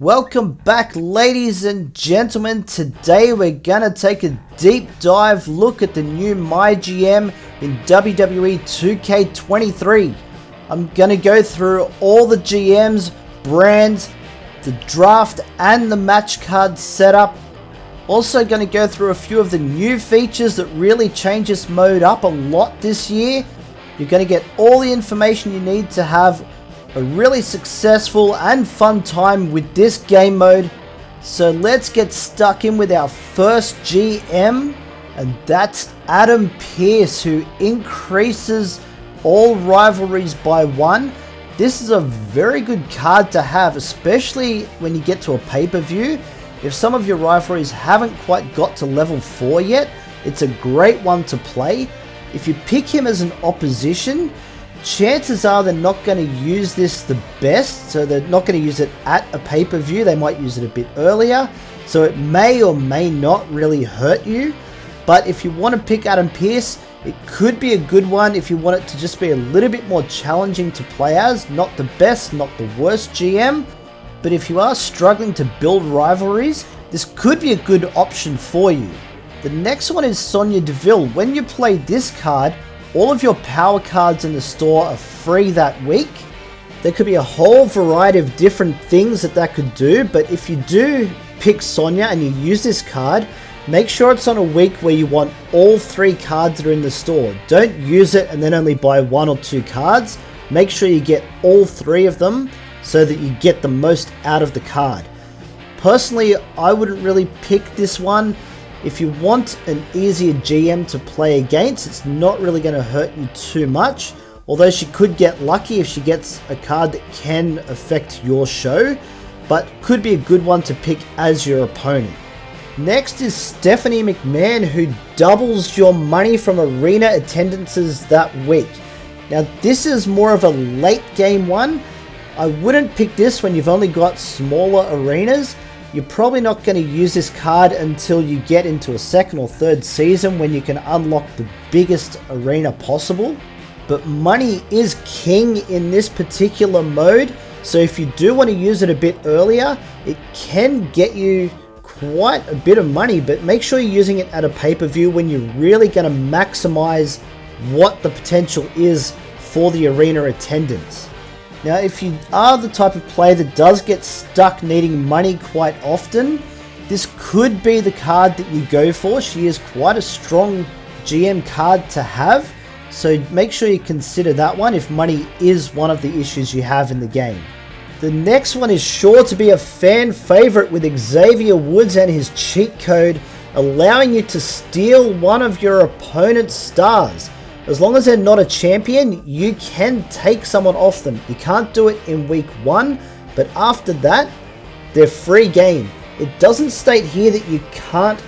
Welcome back, ladies and gentlemen. Today we're gonna take a deep dive look at the new MyGM in WWE 2K23. I'm gonna go through all the GMs, brands, the draft and the match card setup. Also gonna go through a few of the new features that really change this mode up a lot this year. You're gonna get all the information you need to have a really successful and fun time with this game mode. So let's get stuck in with our first GM, and that's Adam Pearce, who increases all rivalries by 1. This is a very good card to have, especially when you get to a pay-per-view. If some of your rivalries haven't quite got to level 4 yet, it's a great one to play. If you pick him as an opposition, chances are they're not going to use this the best, so they're not going to use it at a pay-per-view. They might use it a bit earlier, so it may or may not really hurt you. But if you want to pick Adam Pearce, it could be a good one if you want it to just be a little bit more challenging to play as. Not the best, not the worst GM, but if you are struggling to build rivalries, this could be a good option for you. The next one is Sonya Deville. When you play this card, all of your power cards in the store are free that week. There could be a whole variety of different things that could do, but if you do pick Sonya and you use this card, make sure it's on a week where you want all 3 cards that are in the store. Don't use it and then only buy 1 or 2 cards. Make sure you get all 3 of them so that you get the most out of the card. Personally, I wouldn't really pick this one. If you want an easier GM to play against, it's not really going to hurt you too much. Although she could get lucky if she gets a card that can affect your show, but could be a good one to pick as your opponent. Next is Stephanie McMahon, who doubles your money from arena attendances that week. Now this is more of a late game one. I wouldn't pick this when you've only got smaller arenas. You're probably not going to use this card until you get into a 2nd or 3rd season when you can unlock the biggest arena possible. But money is king in this particular mode, so if you do want to use it a bit earlier, it can get you quite a bit of money, but make sure you're using it at a pay-per-view when you're really going to maximize what the potential is for the arena attendance. Now, if you are the type of player that does get stuck needing money quite often, this could be the card that you go for. She is quite a strong GM card to have, so make sure you consider that one if money is one of the issues you have in the game. The next one is sure to be a fan favorite with Xavier Woods and his cheat code, allowing you to steal one of your opponent's stars. As long as they're not a champion, you can take someone off them. You can't do it in week 1, but after that, they're free game. It doesn't state here that you can't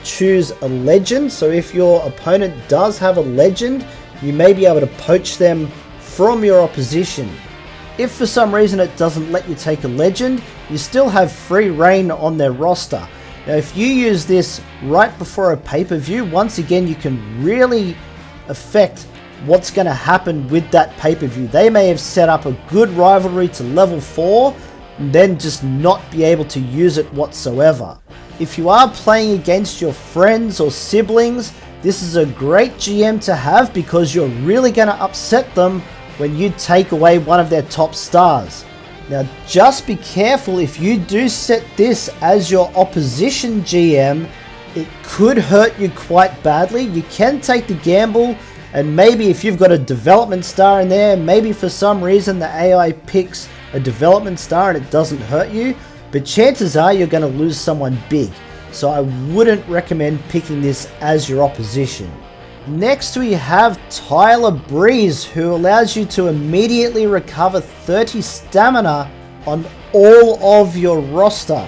choose a legend, so if your opponent does have a legend, you may be able to poach them from your opposition. If for some reason it doesn't let you take a legend, you still have free reign on their roster. Now if you use this right before a pay-per-view, once again you can really affect what's going to happen with that pay-per-view. They may have set up a good rivalry to level 4 and then just not be able to use it whatsoever. If you are playing against your friends or siblings, this is a great GM to have because you're really going to upset them when you take away one of their top stars. Now just be careful, if you do set this as your opposition GM, it could hurt you quite badly. You can take the gamble, and maybe if you've got a development star in there, maybe for some reason the AI picks a development star and it doesn't hurt you, but chances are you're going to lose someone big. So I wouldn't recommend picking this as your opposition. Next we have Tyler Breeze, who allows you to immediately recover 30 stamina on all of your roster.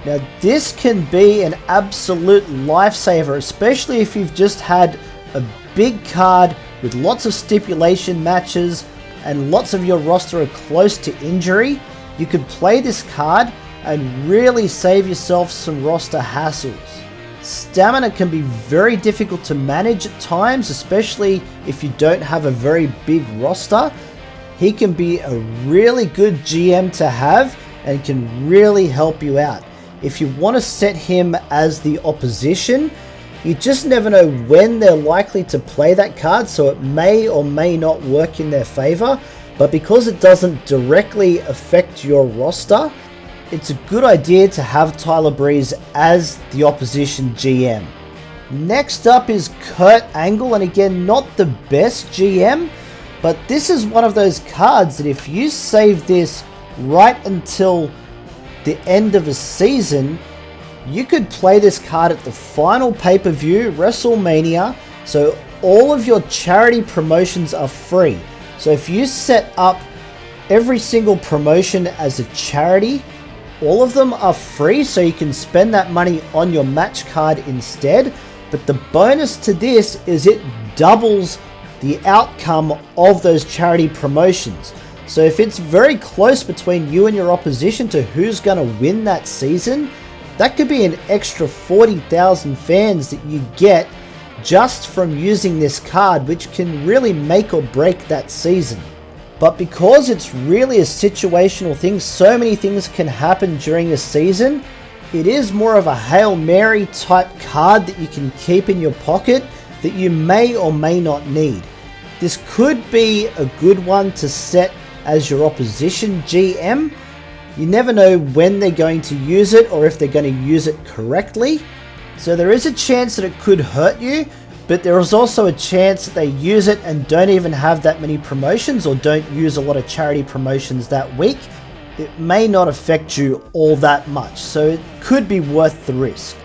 Now this can be an absolute lifesaver, especially if you've just had a big card with lots of stipulation matches and lots of your roster are close to injury. You could play this card and really save yourself some roster hassles. Stamina can be very difficult to manage at times, especially if you don't have a very big roster. He can be a really good GM to have and can really help you out. If you want to set him as the opposition, you just never know when they're likely to play that card, so it may or may not work in their favor. But because it doesn't directly affect your roster, it's a good idea to have Tyler Breeze as the opposition GM. Next up is Kurt Angle, and again, not the best GM, but this is one of those cards that if you save this right until the end of a season, you could play this card at the final pay-per-view, WrestleMania, so all of your charity promotions are free. So if you set up every single promotion as a charity, all of them are free, so you can spend that money on your match card instead. But the bonus to this is it doubles the outcome of those charity promotions. So if it's very close between you and your opposition to who's going to win that season, that could be an extra 40,000 fans that you get just from using this card, which can really make or break that season. But because it's really a situational thing, so many things can happen during a season, it is more of a Hail Mary type card that you can keep in your pocket that you may or may not need. This could be a good one to set as your opposition GM. You never know when they're going to use it or if they're going to use it correctly. So there is a chance that it could hurt you, but there is also a chance that they use it and don't even have that many promotions or don't use a lot of charity promotions that week. It may not affect you all that much, so it could be worth the risk.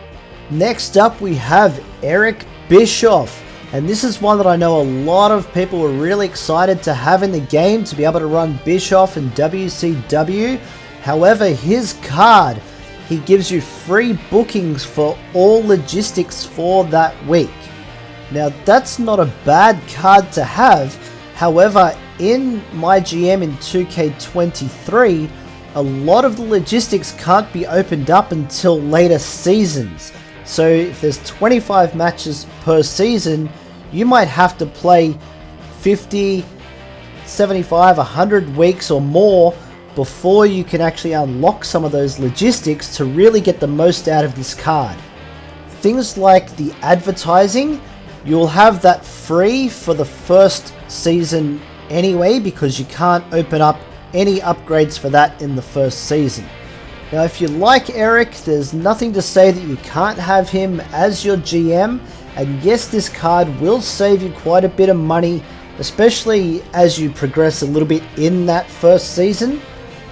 Next up, we have Eric Bischoff, and this is one that I know a lot of people were really excited to have in the game, to be able to run Bischoff in WCW. However, his card, he gives you free bookings for all logistics for that week. Now, that's not a bad card to have. However, in MyGM in 2K23, a lot of the logistics can't be opened up until later seasons. So if there's 25 matches per season, you might have to play 50, 75, 100 weeks or more before you can actually unlock some of those logistics to really get the most out of this card. Things like the advertising, you'll have that free for the first season anyway, because you can't open up any upgrades for that in the first season. Now, if you like Eric, there's nothing to say that you can't have him as your GM, and yes, this card will save you quite a bit of money, especially as you progress a little bit in that first season.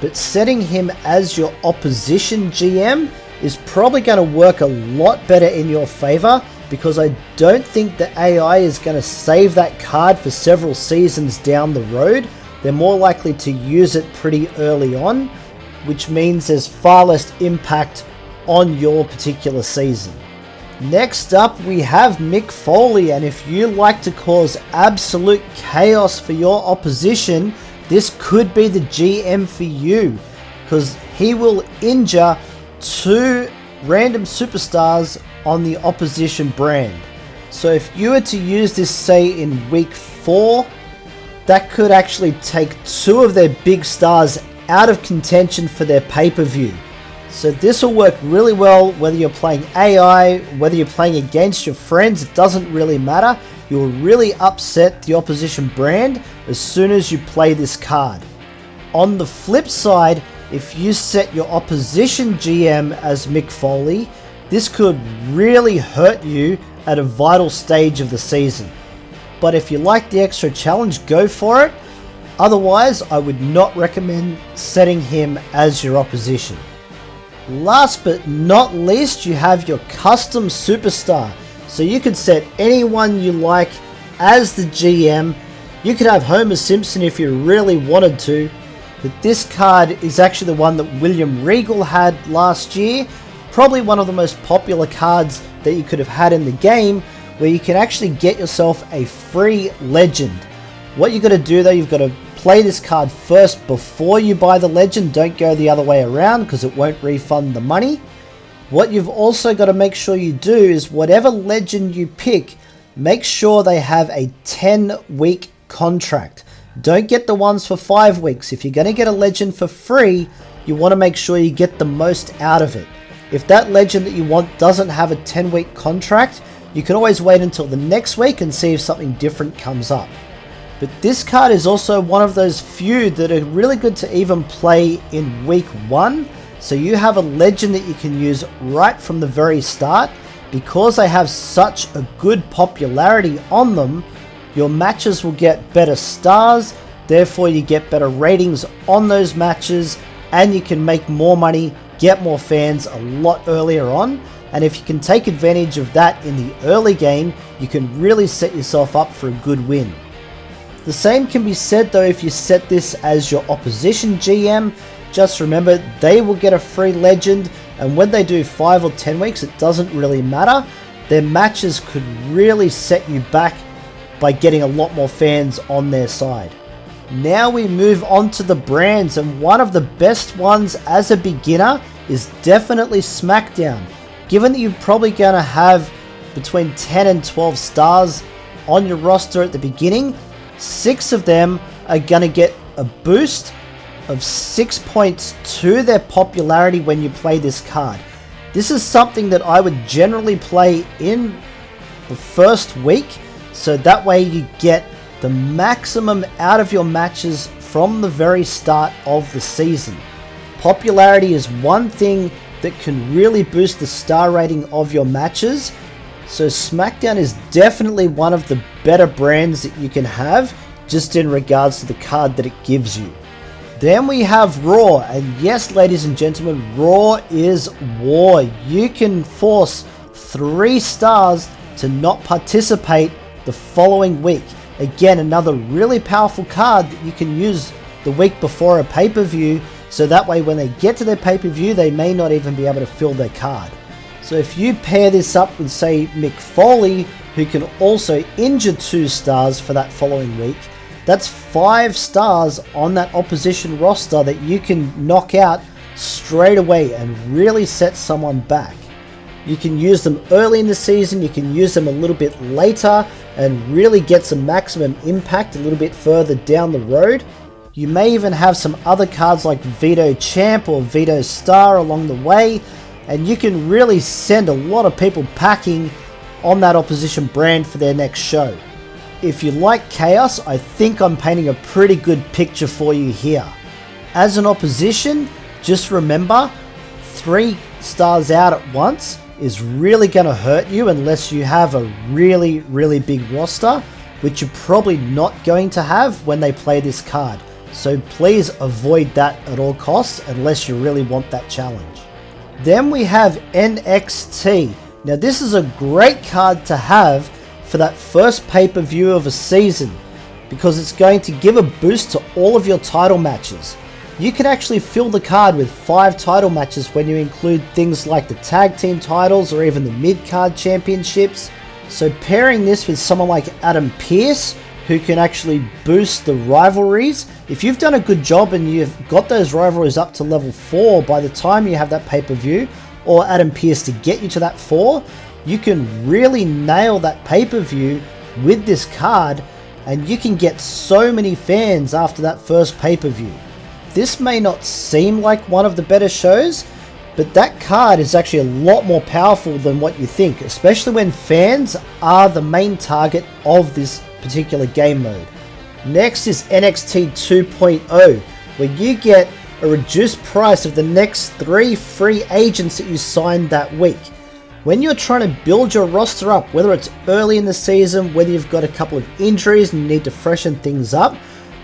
But setting him as your opposition GM is probably going to work a lot better in your favor, because I don't think the AI is going to save that card for several seasons down the road. They're more likely to use it pretty early on, which means there's far less impact on your particular season. Next up, we have Mick Foley, and if you like to cause absolute chaos for your opposition, this could be the GM for you, because he will injure 2 random superstars on the opposition brand. So if you were to use this, say, in week 4, that could actually take 2 of their big stars out of contention for their pay-per-view. So this will work really well whether you're playing AI, whether you're playing against your friends, it doesn't really matter. You'll really upset the opposition brand as soon as you play this card. On the flip side, if you set your opposition GM as Mick Foley, this could really hurt you at a vital stage of the season. But if you like the extra challenge, go for it. Otherwise, I would not recommend setting him as your opposition. Last but not least, you have your custom superstar. So you could set anyone you like as the GM. You could have Homer Simpson if you really wanted to. But this card is actually the one that William Regal had last year. Probably one of the most popular cards that you could have had in the game, where you can actually get yourself a free legend. What you got to do though, you've got to play this card first before you buy the legend. Don't go the other way around, because it won't refund the money. What you've also got to make sure you do is whatever legend you pick, make sure they have a 10-week contract. Don't get the ones for 5 weeks. If you're going to get a legend for free, you want to make sure you get the most out of it. If that legend that you want doesn't have a 10-week contract, you can always wait until the next week and see if something different comes up. But this card is also one of those few that are really good to even play in week 1. So you have a legend that you can use right from the very start. Because they have such a good popularity on them, your matches will get better stars, therefore you get better ratings on those matches, and you can make more money, get more fans a lot earlier on. And if you can take advantage of that in the early game, you can really set yourself up for a good win. The same can be said though if you set this as your opposition GM. Just remember, they will get a free legend, and when they do 5 or 10 weeks, it doesn't really matter. Their matches could really set you back by getting a lot more fans on their side. Now we move on to the brands, and one of the best ones as a beginner is definitely SmackDown. Given that you're probably going to have between 10 and 12 stars on your roster at the beginning, 6 of them are going to get a boost of 6 points to their popularity when you play this card. This is something that I would generally play in the first week, so that way you get the maximum out of your matches from the very start of the season. Popularity is one thing that can really boost the star rating of your matches, so SmackDown is definitely one of the better brands that you can have just in regards to the card that it gives you. Then we have Raw, and yes, ladies and gentlemen, Raw is war. You can force 3 stars to not participate the following week. Again, another really powerful card that you can use the week before a pay-per-view, so that way when they get to their pay-per-view, they may not even be able to fill their card. So if you pair this up with, say, Mick Foley, who can also injure 2 stars for that following week, that's 5 stars on that opposition roster that you can knock out straight away and really set someone back. You can use them early in the season, you can use them a little bit later and really get some maximum impact a little bit further down the road. You may even have some other cards like Vito Champ or Vito Star along the way, and you can really send a lot of people packing on that opposition brand for their next show. If you like chaos, I think I'm painting a pretty good picture for you here. As an opposition, just remember, 3 stars out at once is really going to hurt you unless you have a really big roster, which you're probably not going to have when they play this card. So please avoid that at all costs unless you really want that challenge. Then we have NXT. Now this is a great card to have for that first pay-per-view of a season, because it's going to give a boost to all of your title matches. You can actually fill the card with 5 title matches when you include things like the tag team titles or even the mid-card championships. So pairing this with someone like Adam Pearce, who can actually boost the rivalries, if you've done a good job and you've got those rivalries up to level 4 by the time you have that pay-per-view, or Adam Pearce to get you to that 4, you can really nail that pay-per-view with this card, and you can get so many fans after that first pay-per-view. This may not seem like one of the better shows, but that card is actually a lot more powerful than what you think, especially when fans are the main target of this particular game mode. Next is NXT 2.0, where you get a reduced price of the next 3 free agents that you signed that week. When you're trying to build your roster up, whether it's early in the season, whether you've got a couple of injuries and you need to freshen things up,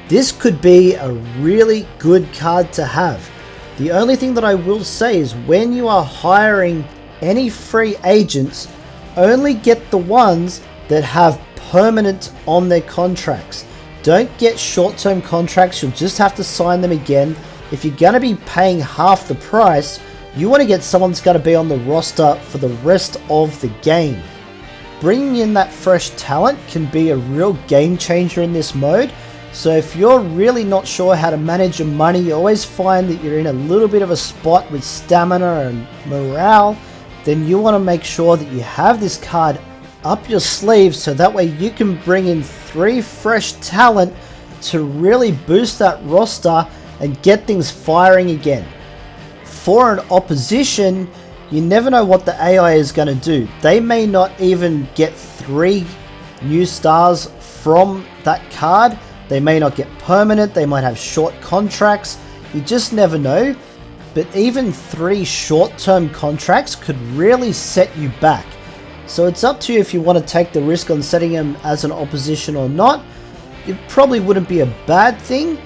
this could be a really good card to have. The only thing that I will say is when you are hiring any free agents, only get the ones that have permanent on their contracts. Don't get short-term contracts, you'll just have to sign them again. If you're going to be paying half the price, you want to get someone that's going to be on the roster for the rest of the game. Bringing in that fresh talent can be a real game changer in this mode. So if you're really not sure how to manage your money, you always find that you're in a little bit of a spot with stamina and morale, then you want to make sure that you have this card up your sleeve so that way you can bring in 3 fresh talent to really boost that roster and get things firing again. for an opposition, you never know what the AI is going to do. They may not even get 3 new stars from that card. They may not get permanent. They might have short contracts. You just never know. But even 3 short-term contracts could really set you back. So it's up to you if you want to take the risk on setting him as an opposition or not. It probably wouldn't be a bad thing,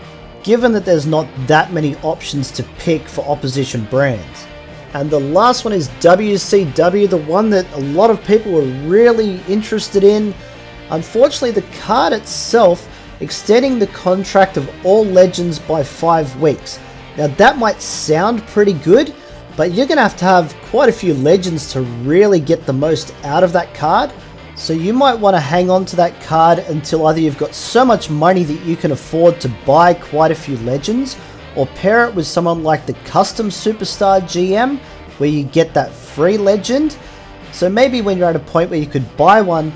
given that there's not that many options to pick for opposition brands. And the last one is WCW, the one that a lot of people were really interested in. Unfortunately, the card itself extending the contract of all legends by 5 weeks. Now that might sound pretty good, but you're going to have quite a few legends to really get the most out of that card. So you might want to hang on to that card until either you've got so much money that you can afford to buy quite a few legends, or pair it with someone like the custom superstar GM where you get that free legend. So maybe when you're at a point where you could buy one,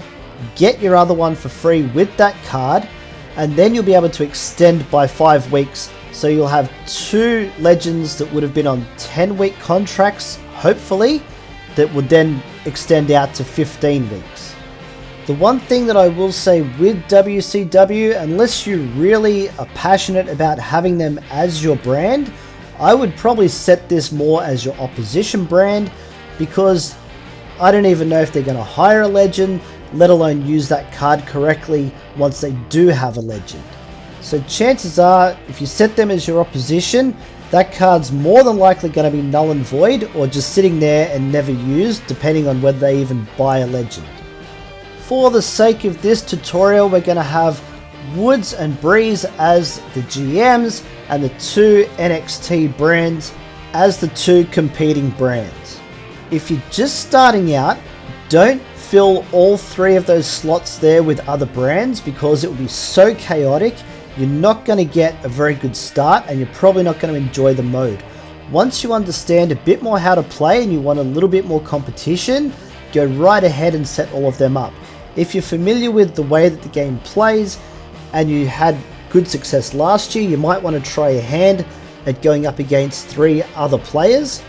get your other one for free with that card, and then you'll be able to extend by 5 weeks. So you'll have 2 legends that would have been on 10-week contracts, hopefully, that would then extend out to 15 weeks. The one thing that I will say with WCW, unless you really are passionate about having them as your brand, I would probably set this more as your opposition brand, because I don't even know if they're going to hire a legend, let alone use that card correctly once they do have a legend. So chances are, if you set them as your opposition, that card's more than likely going to be null and void, or just sitting there and never used, depending on whether they even buy a legend. For the sake of this tutorial, we're going to have Woods and Breeze as the GMs, and the 2 NXT brands as the 2 competing brands. If you're just starting out, don't fill all 3 of those slots there with other brands, because it will be so chaotic. You're not going to get a very good start, and you're probably not going to enjoy the mode. Once you understand a bit more how to play and you want a little bit more competition, go right ahead and set all of them up. If you're familiar with the way that the game plays and you had good success last year, you might want to try your hand at going up against 3 other players.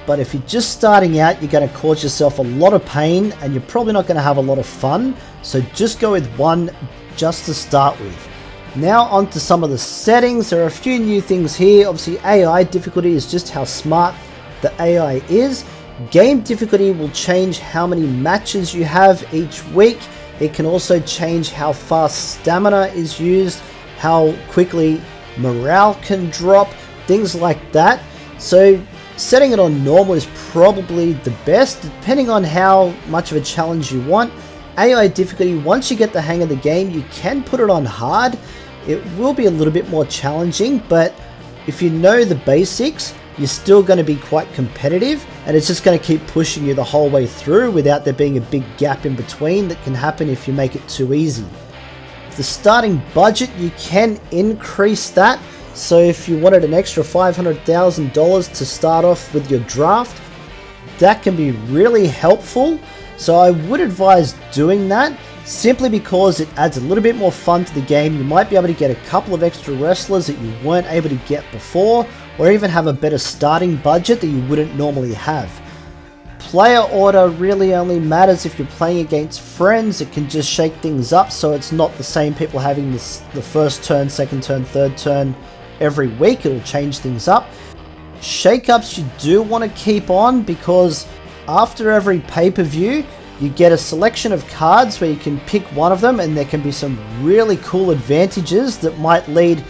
But if you're just starting out, you're going to cause yourself a lot of pain and you're probably not going to have a lot of fun. So just go with 1 just to start with. Now on to some of the settings. There are a few new things here. Obviously AI difficulty is just how smart the AI is. Game difficulty will change how many matches you have each week. It can also change how fast stamina is used, how quickly morale can drop, things like that. So setting it on normal is probably the best, depending on how much of a challenge you want. AI difficulty, once you get the hang of the game, you can put it on hard. It will be a little bit more challenging, but if you know the basics, you're still going to be quite competitive, and it's just going to keep pushing you the whole way through without there being a big gap in between that can happen if you make it too easy. The starting budget, you can increase that. So if you wanted an extra $500,000 to start off with your draft, that can be really helpful. So I would advise doing that, simply because it adds a little bit more fun to the game. You might be able to get a couple of extra wrestlers that you weren't able to get before, or even have a better starting budget that you wouldn't normally have. Player order really only matters if you're playing against friends. It can just shake things up, so it's not the same people having the first turn, second turn, third turn every week. It'll change things up. Shake-ups you do want to keep on, because after every pay-per-view you get a selection of cards where you can pick one of them, and there can be some really cool advantages that might lead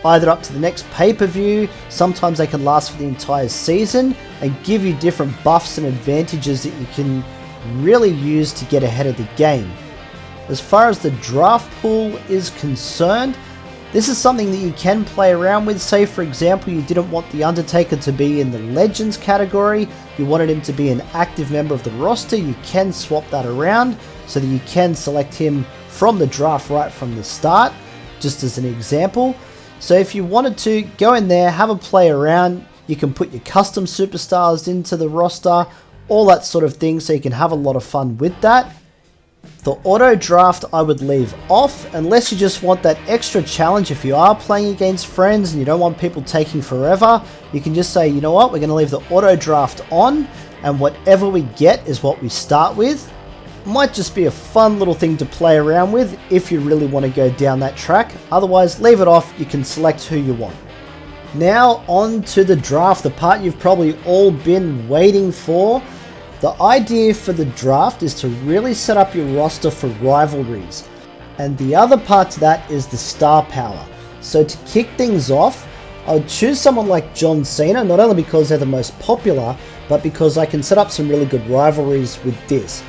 either up to the next pay-per-view. Sometimes they can last for the entire season and give you different buffs and advantages that you can really use to get ahead of the game. As far as the draft pool is concerned, this is something that you can play around with. Say for example, you didn't want The Undertaker to be in the Legends category, you wanted him to be an active member of the roster, you can swap that around so that you can select him from the draft right from the start, just as an example. So if you wanted to, go in there, have a play around. You can put your custom superstars into the roster, all that sort of thing, so you can have a lot of fun with that. The auto draft I would leave off unless you just want that extra challenge. If you are playing against friends and you don't want people taking forever, you can just say, you know what, we're going to leave the auto draft on, and whatever we get is what we start with. Might just be a fun little thing to play around with if you really want to go down that track. Otherwise, leave it off. You can select who you want. Now on to the draft, the part you've probably all been waiting for. The idea for the draft is to really set up your roster for rivalries. And the other part to that is the star power. So to kick things off, I would choose someone like John Cena, not only because they're the most popular, but because I can set up some really good rivalries with this.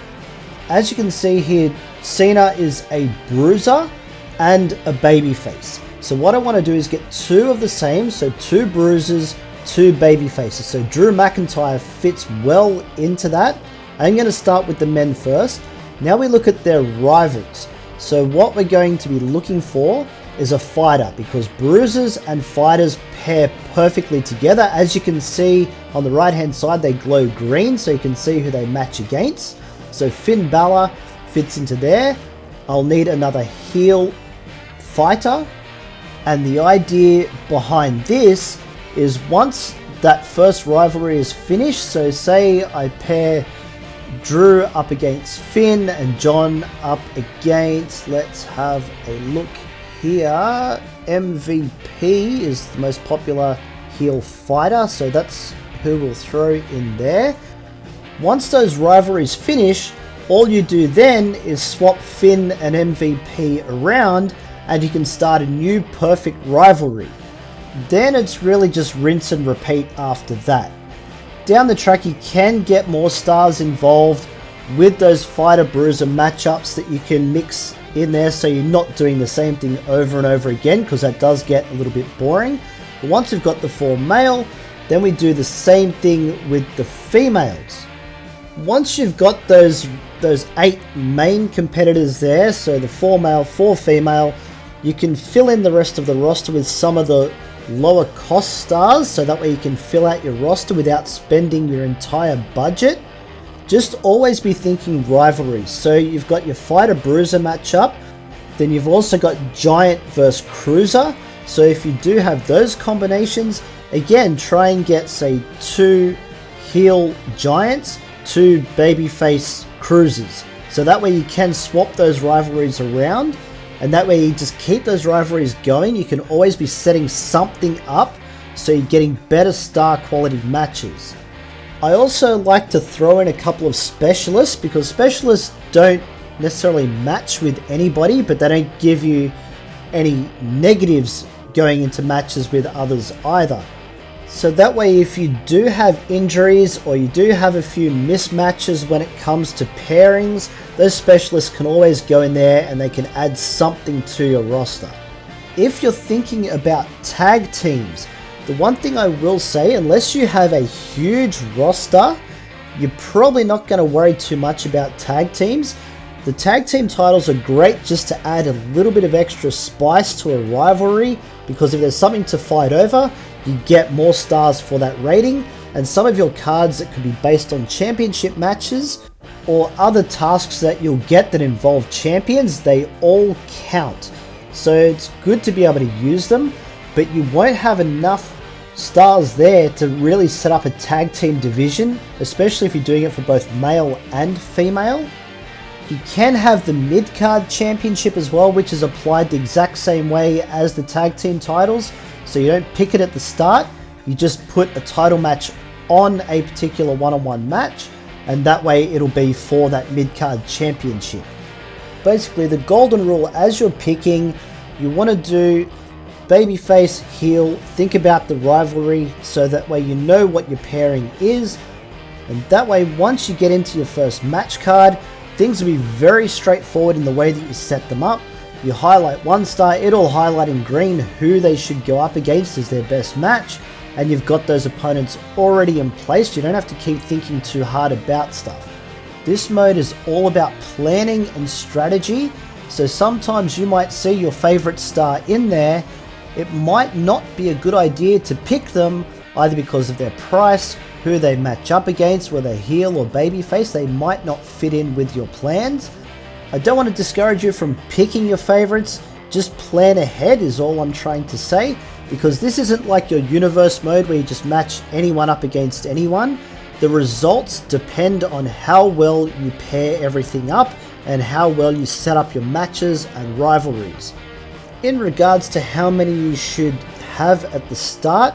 As you can see here, Cena is a bruiser and a babyface. So what I want to do is get two of the same, so two bruisers, two baby faces. So Drew McIntyre fits well into that. I'm going to start with the men first. Now we look at their rivals. So what we're going to be looking for is a fighter, because bruisers and fighters pair perfectly together. As you can see on the right hand side, they glow green, so you can see who they match against. So Finn Balor fits into there. I'll need another heel fighter, and the idea behind this is once that first rivalry is finished, so say I pair Drew up against Finn and John up against, let's have a look here, MVP is the most popular heel fighter, so that's who we'll throw in there. Once those rivalries finish, all you do then is swap Finn and MVP around, and you can start a new perfect rivalry. Then it's really just rinse and repeat after that. Down the track you can get more stars involved with those fighter bruiser matchups that you can mix in there, so you're not doing the same thing over and over again, because that does get a little bit boring. But once we've got the 4 male, then we do the same thing with the females. Once you've got those 8 main competitors there, so the 4 male, 4 female, you can fill in the rest of the roster with some of the lower cost stars, so that way you can fill out your roster without spending your entire budget. Just always be thinking rivalries. So you've got your fighter bruiser matchup, then you've also got giant versus cruiser. So if you do have those combinations, again try and get say 2 heel giants, 2 babyface cruisers, so that way you can swap those rivalries around. And that way you just keep those rivalries going. You can always be setting something up, so you're getting better star quality matches. I also like to throw in a couple of specialists, because specialists don't necessarily match with anybody, but they don't give you any negatives going into matches with others either. So that way if you do have injuries or you do have a few mismatches when it comes to pairings, those specialists can always go in there and they can add something to your roster. If you're thinking about tag teams, the one thing I will say, unless you have a huge roster, you're probably not going to worry too much about tag teams. The tag team titles are great just to add a little bit of extra spice to a rivalry, because if there's something to fight over, you get more stars for that rating, and some of your cards that could be based on championship matches or other tasks that you'll get that involve champions, they all count. So it's good to be able to use them, but you won't have enough stars there to really set up a tag team division, especially if you're doing it for both male and female. You can have the mid-card championship as well, which is applied the exact same way as the tag team titles. So you don't pick it at the start, you just put a title match on a particular one-on-one match, and that way it'll be for that mid-card championship. Basically the golden rule as you're picking, you want to do babyface, heel, think about the rivalry, so that way you know what your pairing is, and that way once you get into your first match card, things will be very straightforward in the way that you set them up. You highlight one star, it'll highlight in green who they should go up against as their best match, and you've got those opponents already in place. You don't have to keep thinking too hard about stuff. This mode is all about planning and strategy, so sometimes you might see your favorite star in there. It might not be a good idea to pick them, either because of their price, who they match up against, whether heel or babyface. They might not fit in with your plans. I don't want to discourage you from picking your favorites, just plan ahead is all I'm trying to say, because this isn't like your universe mode where you just match anyone up against anyone. The results depend on how well you pair everything up and how well you set up your matches and rivalries. In regards to how many you should have at the start,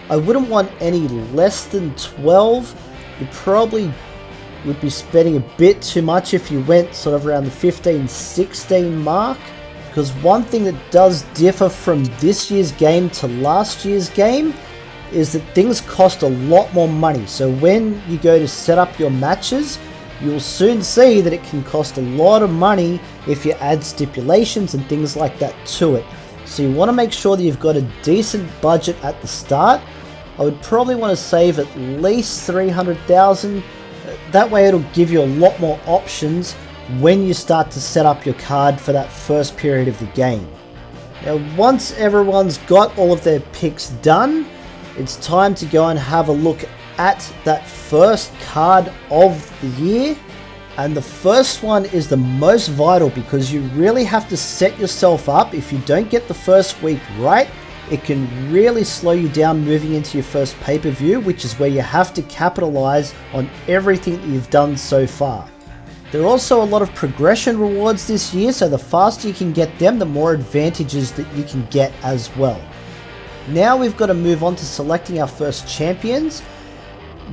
I wouldn't want any less than 12. You probably would be spending a bit too much if you went sort of around the 15-16 mark, because one thing that does differ from this year's game to last year's game is that things cost a lot more money. So when you go to set up your matches, you'll soon see that it can cost a lot of money if you add stipulations and things like that to it. So you want to make sure that you've got a decent budget at the start. I would probably want to save at least 300,000. That way it'll give you a lot more options when you start to set up your card for that first period of the game. Now once everyone's got all of their picks done, it's time to go and have a look at that first card of the year. And the first one is the most vital because you really have to set yourself up. If you don't get the first week right, it can really slow you down moving into your first pay-per-view, which is where you have to capitalize on everything that you've done so far. There are also a lot of progression rewards this year, so the faster you can get them, the more advantages that you can get as well. Now we've got to move on to selecting our first champions.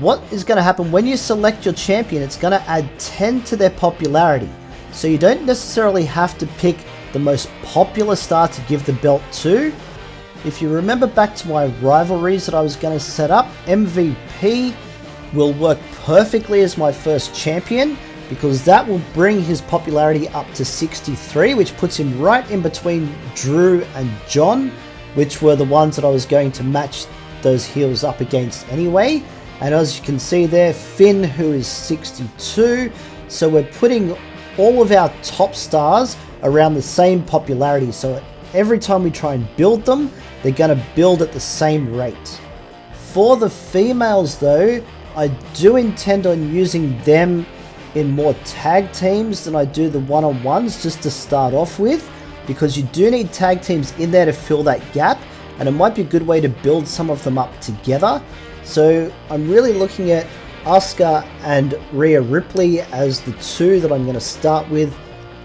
What is going to happen when you select your champion, it's going to add 10 to their popularity. So you don't necessarily have to pick the most popular star to give the belt to. If you remember back to my rivalries that I was going to set up, MVP will work perfectly as my first champion because that will bring his popularity up to 63, which puts him right in between Drew and John, which were the ones that I was going to match those heels up against anyway. And as you can see there, Finn, who is 62. So we're putting all of our top stars around the same popularity. So every time we try and build them, they're going to build at the same rate. For the females though, I do intend on using them in more tag teams than I do the one-on-ones just to start off with, because you do need tag teams in there to fill that gap, and it might be a good way to build some of them up together. So I'm really looking at Asuka and Rhea Ripley as the two that I'm going to start with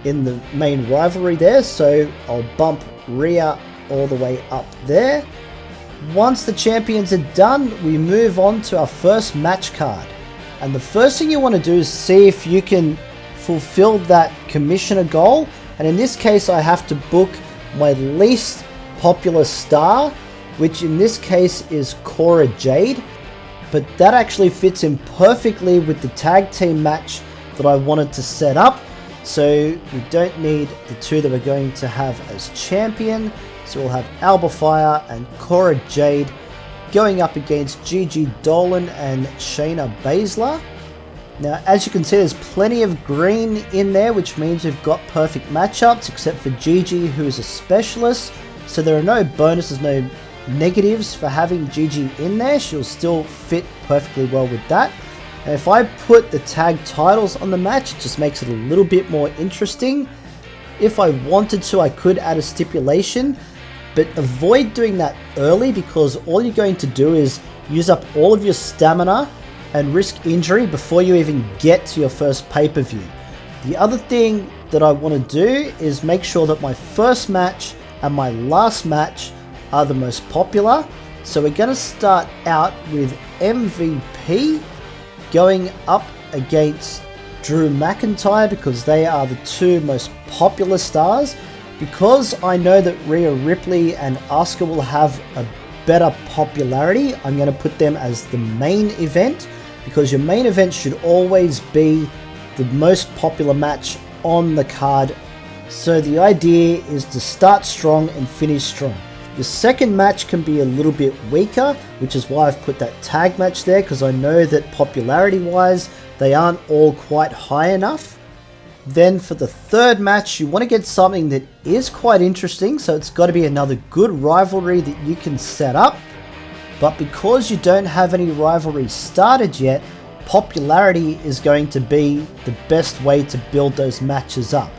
in the main rivalry there. So I'll bump Rhea all the way up there. Once the champions are done, we move on to our first match card. And the first thing you want to do is see if you can fulfill that commissioner goal. And in this case, I have to book my least popular star, which in this case is Cora Jade. But that actually fits in perfectly with the tag team match that I wanted to set up. So we don't need the two that we're going to have as champion. So we'll have Alba Fire and Cora Jade going up against Gigi Dolan and Shayna Baszler. Now, as you can see, there's plenty of green in there, which means we've got perfect matchups, except for Gigi, who is a specialist. So there are no bonuses, no negatives for having Gigi in there. She'll still fit perfectly well with that. And if I put the tag titles on the match, it just makes it a little bit more interesting. If I wanted to, I could add a stipulation, but avoid doing that early because all you're going to do is use up all of your stamina and risk injury before you even get to your first pay-per-view. The other thing that I want to do is make sure that my first match and my last match are the most popular. So we're going to start out with MVP going up against Drew McIntyre because they are the two most popular stars. Because I know that Rhea Ripley and Asuka will have a better popularity, I'm going to put them as the main event, because your main event should always be the most popular match on the card. So the idea is to start strong and finish strong. The second match can be a little bit weaker, which is why I've put that tag match there, because I know that popularity wise they aren't all quite high enough. Then for the third match, you want to get something that is quite interesting, so it's got to be another good rivalry that you can set up. But because you don't have any rivalries started yet, popularity is going to be the best way to build those matches up.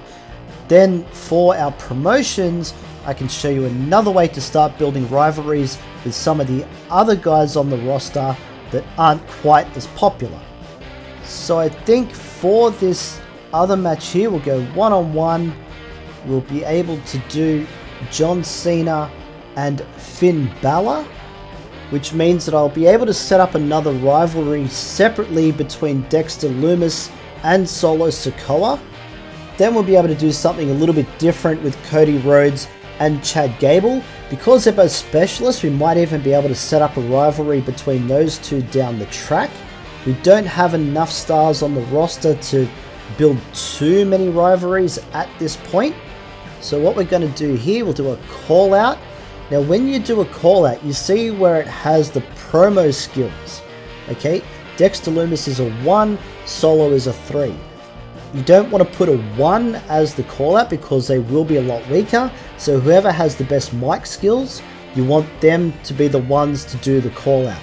Then for our promotions, I can show you another way to start building rivalries with some of the other guys on the roster that aren't quite as popular. So I think for this other match here, we'll go one-on-one. We'll be able to do John Cena and Finn Balor, which means that I'll be able to set up another rivalry separately between Dexter Lumis and Solo Sikoa. Then we'll be able to do something a little bit different with Cody Rhodes and Chad Gable. Because they're both specialists, we might even be able to set up a rivalry between those two down the track. We don't have enough stars on the roster to build too many rivalries at this point. So what we're going to do here, we'll do a call out. Now when you do a call out, you see where it has the promo skills. Okay, Dexter Lumis is a 1, Solo is a 3. You don't want to put a 1 as the call out because they will be a lot weaker. So whoever has the best mic skills, you want them to be the ones to do the call out.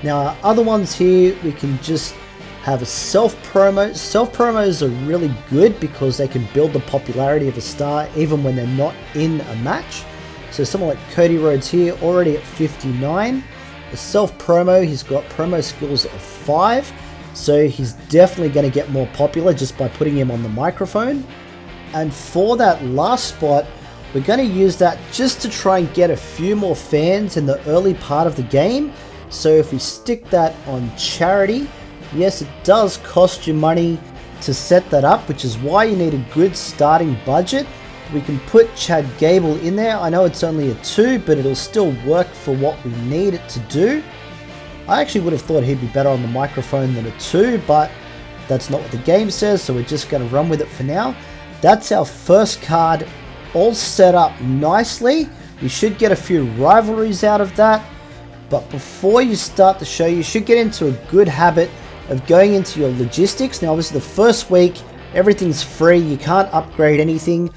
Now our other ones here, we can just have a self-promo. Self-promos are really good because they can build the popularity of a star even when they're not in a match. So someone like Cody Rhodes here, already at 59. A self-promo, he's got promo skills of 5. So he's definitely going to get more popular just by putting him on the microphone. And for that last spot, we're going to use that just to try and get a few more fans in the early part of the game. So if we stick that on charity, yes, it does cost you money to set that up, which is why you need a good starting budget. We can put Chad Gable in there. I know it's only a 2, but it'll still work for what we need it to do. I actually would have thought he'd be better on the microphone than a 2, but that's not what the game says, so we're just going to run with it for now. That's our first card all set up nicely. We should get a few rivalries out of that. But before you start the show, you should get into a good habit of going into your logistics. Now obviously the first week, everything's free, you can't upgrade anything.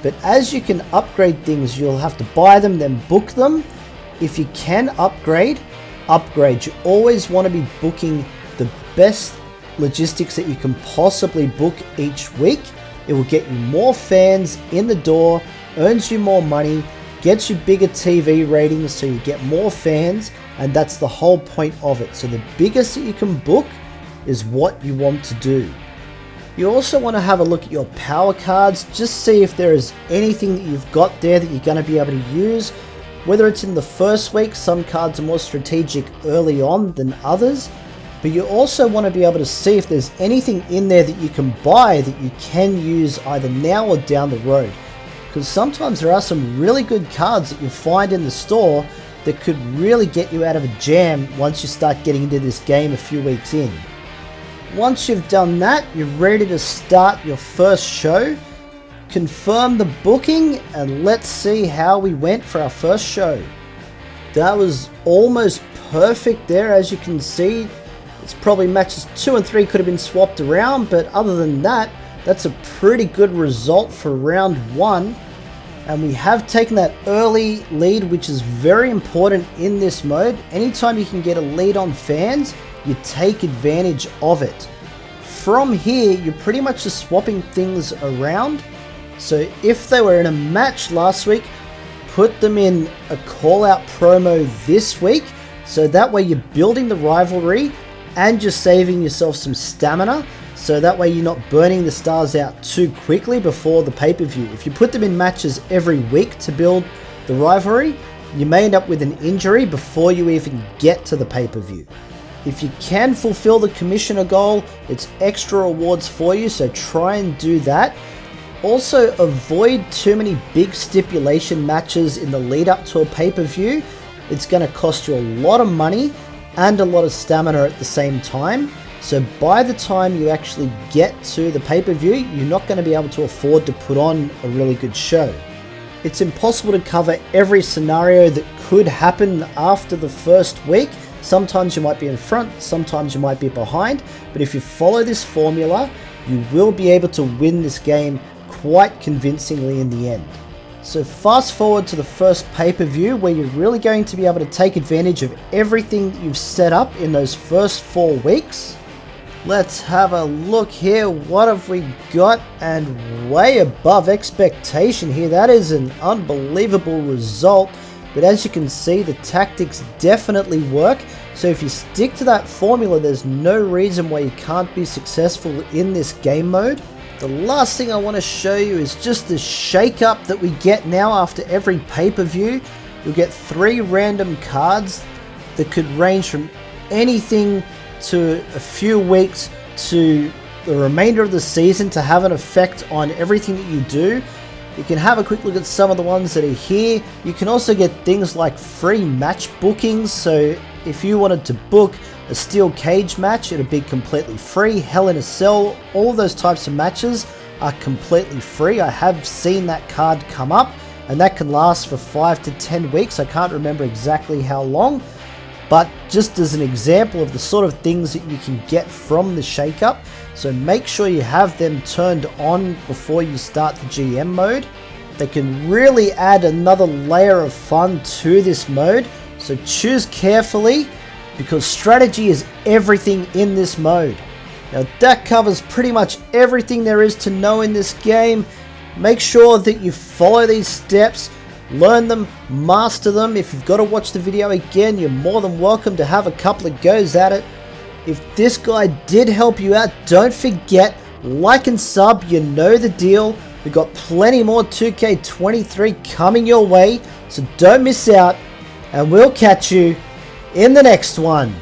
But as you can upgrade things, you'll have to buy them, then book them. If you can upgrade. You always want to be booking the best logistics that you can possibly book each week. It will get you more fans in the door, earns you more money, gets you bigger TV ratings so you get more fans, and that's the whole point of it. So the biggest that you can book is what you want to do. You also want to have a look at your power cards, just see if there is anything that you've got there that you're going to be able to use. Whether it's in the first week, some cards are more strategic early on than others, but you also want to be able to see if there's anything in there that you can buy that you can use either now or down the road. Because sometimes there are some really good cards that you find in the store that could really get you out of a jam once you start getting into this game a few weeks in. Once you've done that, you're ready to start your first show. Confirm the booking and let's see how we went for our first show. That was almost perfect there, as you can see. It's probably matches 2 and 3 could have been swapped around, but other than that, that's a pretty good result for round 1. And we have taken that early lead, which is very important in this mode. Anytime you can get a lead on fans, you take advantage of it. From here, you're pretty much just swapping things around. So if they were in a match last week, put them in a call out promo this week. So that way you're building the rivalry and you're saving yourself some stamina. So that way you're not burning the stars out too quickly before the pay-per-view. If you put them in matches every week to build the rivalry, you may end up with an injury before you even get to the pay-per-view. If you can fulfill the commissioner goal, it's extra rewards for you, so try and do that. Also, avoid too many big stipulation matches in the lead up to a pay-per-view. It's going to cost you a lot of money and a lot of stamina at the same time. So by the time you actually get to the pay-per-view, you're not going to be able to afford to put on a really good show. It's impossible to cover every scenario that could happen after the first week. Sometimes you might be in front, sometimes you might be behind, but if you follow this formula, you will be able to win this game quite convincingly in the end. So fast forward to the first pay-per-view where you're really going to be able to take advantage of everything that you've set up in those first 4 weeks. Let's have a look here. What have we got? And way above expectation here. That is an unbelievable result. But as you can see, the tactics definitely work. So if you stick to that formula, there's no reason why you can't be successful in this game mode. The last thing I want to show you is just the shake-up that we get now after every pay-per-view. You'll get 3 random cards that could range from anything to a few weeks to the remainder of the season to have an effect on everything that you do. You can have a quick look at some of the ones that are here. You can also get things like free match bookings. So if you wanted to book a steel cage match, it'd be completely free. Hell in a Cell, all those types of matches are completely free. I have seen that card come up, and that can last for 5 to 10 weeks. I can't remember exactly how long, but just as an example of the sort of things that you can get from the shake-up. So make sure you have them turned on before you start the GM mode. They can really add another layer of fun to this mode. So choose carefully, because strategy is everything in this mode. Now that covers pretty much everything there is to know in this game. Make sure that you follow these steps, learn them, master them. If you've got to watch the video again, you're more than welcome to have a couple of goes at it. If this guide did help you out, don't forget, like and sub, you know the deal. We've got plenty more 2K23 coming your way, so don't miss out, and we'll catch you in the next one.